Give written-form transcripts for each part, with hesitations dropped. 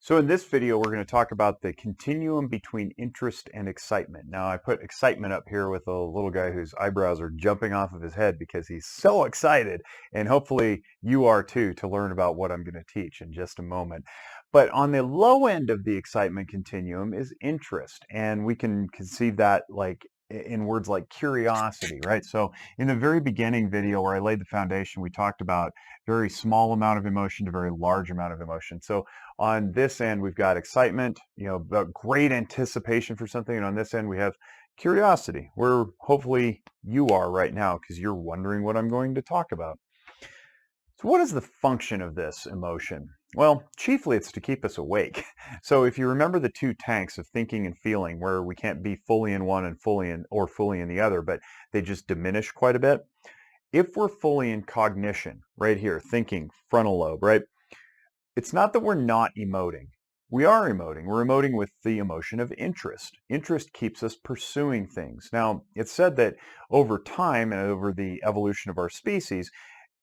So in this video, we're going to talk about the continuum between interest and excitement. Now, I put excitement up here with a little guy whose eyebrows are jumping off of his head because he's so excited, and hopefully you are too, to learn about what I'm going to teach in just a moment. But on the low end of the excitement continuum is interest, and we can conceive that like in words like curiosity, right? So in the very beginning video where I laid the foundation, we talked about very small amount of emotion to very large amount of emotion. So on this end, we've got excitement, about great anticipation for something. And on this end, we have curiosity, where hopefully you are right now because you're wondering what I'm going to talk about. So what is the function of this emotion? Well, chiefly it's to keep us awake. So if you remember the two tanks of thinking and feeling, where we can't be fully in one and fully in the other, but they just diminish quite a bit. If we're fully in cognition, right here, thinking, frontal lobe, right? It's not that we're not emoting. We are emoting. We're emoting with the emotion of interest. Interest keeps us pursuing things. Now, it's said that over time and over the evolution of our species,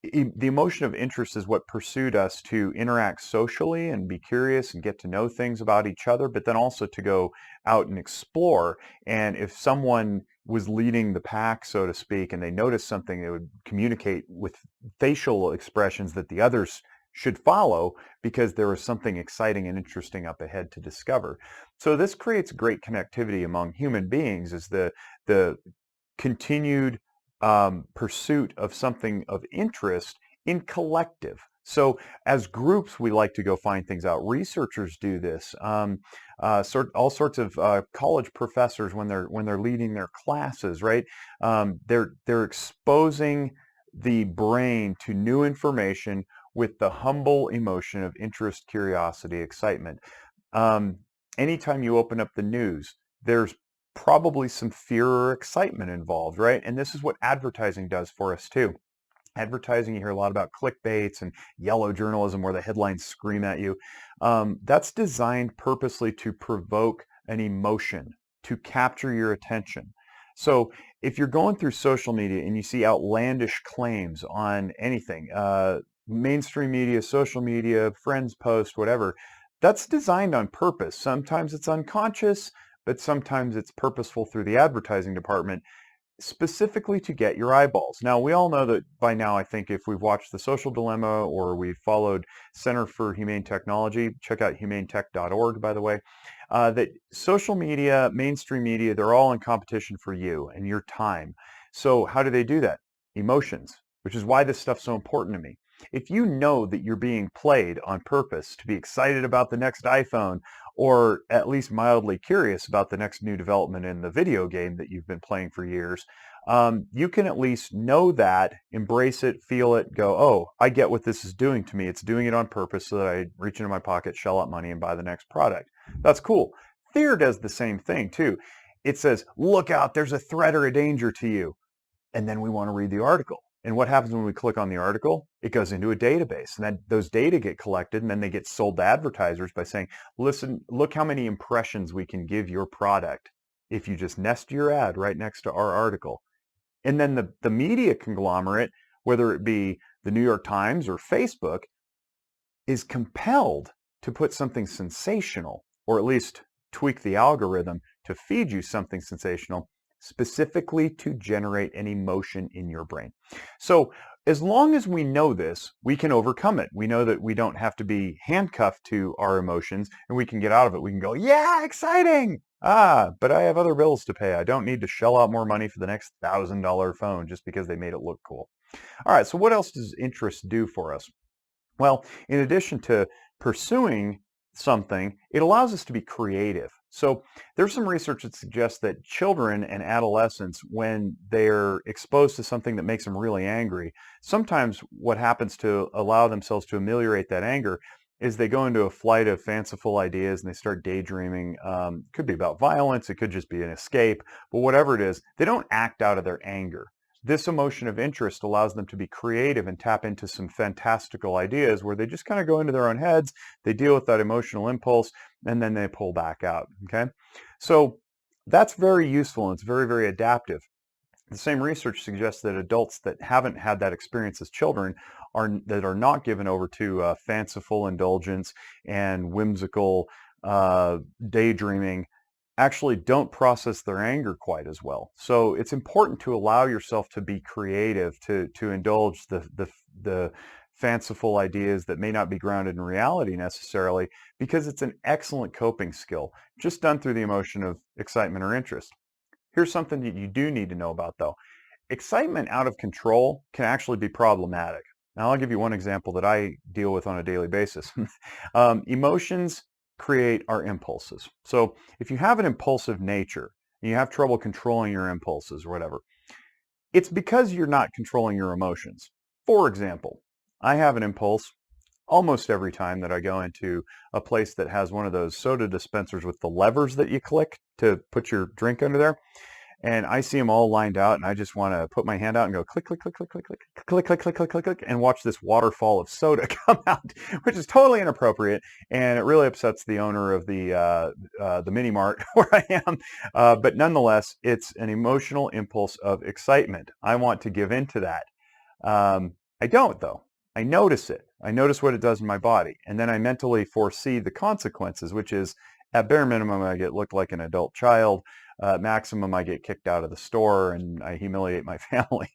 the emotion of interest is what pursued us to interact socially and be curious and get to know things about each other, but then also to go out and explore. And if someone was leading the pack, so to speak, and they noticed something, they would communicate with facial expressions that the others should follow because there was something exciting and interesting up ahead to discover. So this creates great connectivity among human beings as the continued pursuit of something of interest in collective. So as groups, we like to go find things out. Researchers do this. All sorts of college professors, when they're leading their classes, right? They're exposing the brain to new information with the humble emotion of interest, curiosity, excitement. Anytime you open up the news, there's probably some fear or excitement involved, right? And this is what advertising does for us too. Advertising, you hear a lot about clickbaits and yellow journalism where the headlines scream at you. That's designed purposely to provoke an emotion, to capture your attention. So if you're going through social media and you see outlandish claims on anything, mainstream media, social media, friends post, whatever, that's designed on purpose. Sometimes it's unconscious, but sometimes it's purposeful through the advertising department, specifically to get your eyeballs. Now, we all know that by now, I think if we've watched The Social Dilemma or we've followed Center for Humane Technology, check out humanetech.org, by the way, that social media, mainstream media, they're all in competition for you and your time. So how do they do that? Emotions, which is why this stuff's so important to me. If you know that you're being played on purpose to be excited about the next iPhone, or at least mildly curious about the next new development in the video game that you've been playing for years, you can at least know that, embrace it, feel it, go, oh, I get what this is doing to me. It's doing it on purpose so that I reach into my pocket, shell out money, and buy the next product. That's cool. Fear does the same thing too. It says, look out, there's a threat or a danger to you. And then we want to read the article. And what happens when we click on the article? It goes into a database, and then those data get collected, and then they get sold to advertisers by saying, listen, look how many impressions we can give your product if you just nest your ad right next to our article. And then the media conglomerate, whether it be the New York Times or Facebook, is compelled to put something sensational, or at least tweak the algorithm to feed you something sensational, specifically to generate an emotion in your brain. So as long as we know this, we can overcome it. We know that we don't have to be handcuffed to our emotions, and we can get out of it. We can go, yeah, exciting. But I have other bills to pay. I don't need to shell out more money for the next $1,000 phone just because they made it look cool. All right, so what else does interest do for us? Well, in addition to pursuing something, it allows us to be creative. So there's some research that suggests that children and adolescents, when they're exposed to something that makes them really angry, sometimes what happens to allow themselves to ameliorate that anger is they go into a flight of fanciful ideas and they start daydreaming. Could be about violence, it could just be an escape, but whatever it is, they don't act out of their anger. This emotion of interest allows them to be creative and tap into some fantastical ideas where they just kind of go into their own heads, they deal with that emotional impulse, and then they pull back out, okay? So that's very useful and it's very, very adaptive. The same research suggests that adults that haven't had that experience as children that are not given over to fanciful indulgence and whimsical uh, daydreaming actually don't process their anger quite as well. So it's important to allow yourself to be creative, to indulge the fanciful ideas that may not be grounded in reality necessarily, because it's an excellent coping skill, just done through the emotion of excitement or interest. Here's something that you do need to know about though. Excitement out of control can actually be problematic. Now, I'll give you one example that I deal with on a daily basis. Emotions create our impulses. So if you have an impulsive nature and you have trouble controlling your impulses or whatever, it's because you're not controlling your emotions. For example, I have an impulse almost every time that I go into a place that has one of those soda dispensers with the levers that you click to put your drink under there. And I see them all lined out, and I just want to put my hand out and go click, click, click, click, click, click, click, click, click, click, click, click, and watch this waterfall of soda come out, which is totally inappropriate, and it really upsets the owner of the mini mart where I am. But nonetheless, it's an emotional impulse of excitement. I want to give in to that. I don't though. I notice it. I notice what it does in my body, and then I mentally foresee the consequences, which is at bare minimum, I get looked like an adult child. Maximum, I get kicked out of the store and I humiliate my family.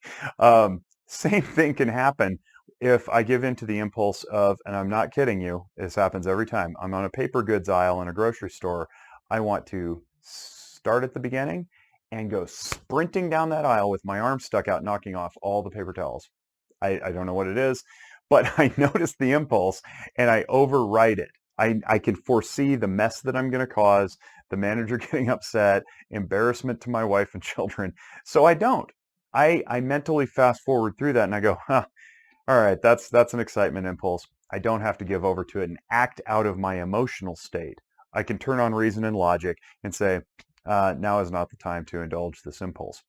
Same thing can happen if I give in to the impulse of, and I'm not kidding you, this happens every time. I'm on a paper goods aisle in a grocery store. I want to start at the beginning and go sprinting down that aisle with my arm stuck out, knocking off all the paper towels. I don't know what it is, but I notice the impulse and I override it. I can foresee the mess that I'm going to cause, the manager getting upset, embarrassment to my wife and children. So I don't. I mentally fast forward through that and I go, huh, all right, that's an excitement impulse. I don't have to give over to it and act out of my emotional state. I can turn on reason and logic and say, now is not the time to indulge this impulse.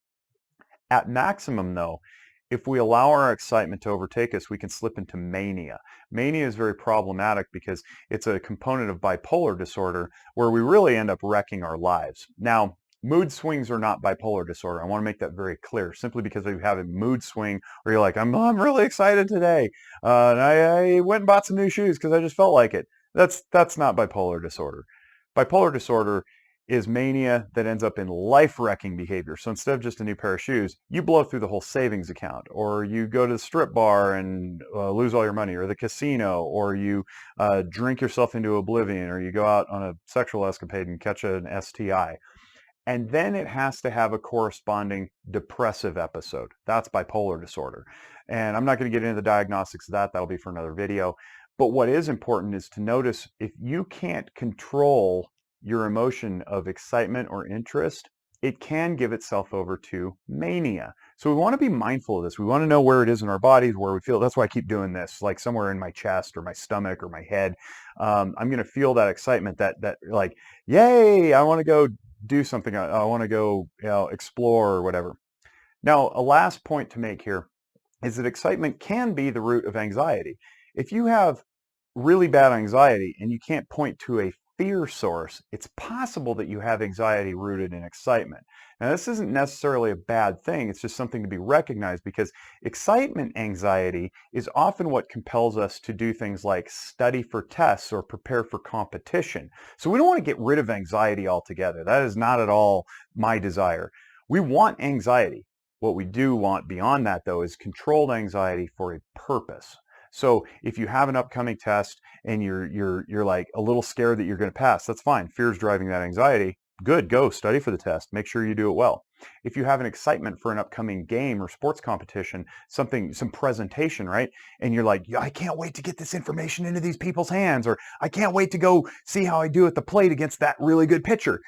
At maximum, though, if we allow our excitement to overtake us, we can slip into mania. Mania is very problematic because it's a component of bipolar disorder where we really end up wrecking our lives. Now, mood swings are not bipolar disorder. I want to make that very clear. Simply because you have a mood swing where you're like, I'm really excited today. And I went and bought some new shoes because I just felt like it. That's not bipolar disorder. Bipolar disorder is mania that ends up in life-wrecking behavior. So instead of just a new pair of shoes, you blow through the whole savings account, or you go to the strip bar and lose all your money, or the casino, or you drink yourself into oblivion, or you go out on a sexual escapade and catch an STI. And then it has to have a corresponding depressive episode. That's bipolar disorder. And I'm not going to get into the diagnostics of that. That'll be for another video. But what is important is to notice if you can't control your emotion of excitement or interest, it can give itself over to mania. So we want to be mindful of this. We want to know where it is in our bodies, where we feel. That's why I keep doing this, like somewhere in my chest or my stomach or my head. I'm going to feel that excitement, that like, yay, I want to go do something. I want to go, explore or whatever. Now, a last point to make here is that excitement can be the root of anxiety. If you have really bad anxiety and you can't point to a fear source, it's possible that you have anxiety rooted in excitement. Now, this isn't necessarily a bad thing. It's just something to be recognized because excitement anxiety is often what compels us to do things like study for tests or prepare for competition. So we don't want to get rid of anxiety altogether. That is not at all my desire. We want anxiety. What we do want beyond that, though, is controlled anxiety for a purpose. So if you have an upcoming test and you're like a little scared that you're going to pass, that's fine. Fear is driving that anxiety. Good, go study for the test. Make sure you do it well. If you have an excitement for an upcoming game or sports competition, some presentation, right? And you're like, I can't wait to get this information into these people's hands, or I can't wait to go see how I do at the plate against that really good pitcher.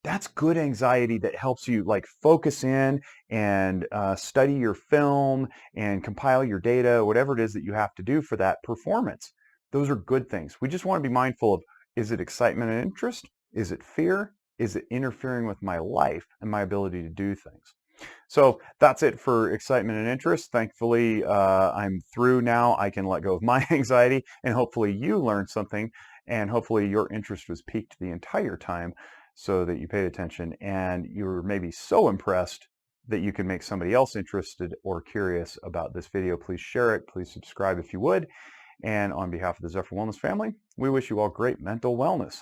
That's good anxiety that helps you like focus in and study your film and compile your data, whatever it is that you have to do for that performance. Those are good things. We just want to be mindful of, is it excitement and interest? Is it fear? Is it interfering with my life and my ability to do things? So that's it for excitement and interest. Thankfully, I'm through now. I can let go of my anxiety, and hopefully you learned something, and hopefully your interest was piqued the entire time so that you paid attention and you were maybe so impressed that you can make somebody else interested or curious about this video, please share it. Please subscribe if you would. And on behalf of the Zephyr Wellness family, we wish you all great mental wellness.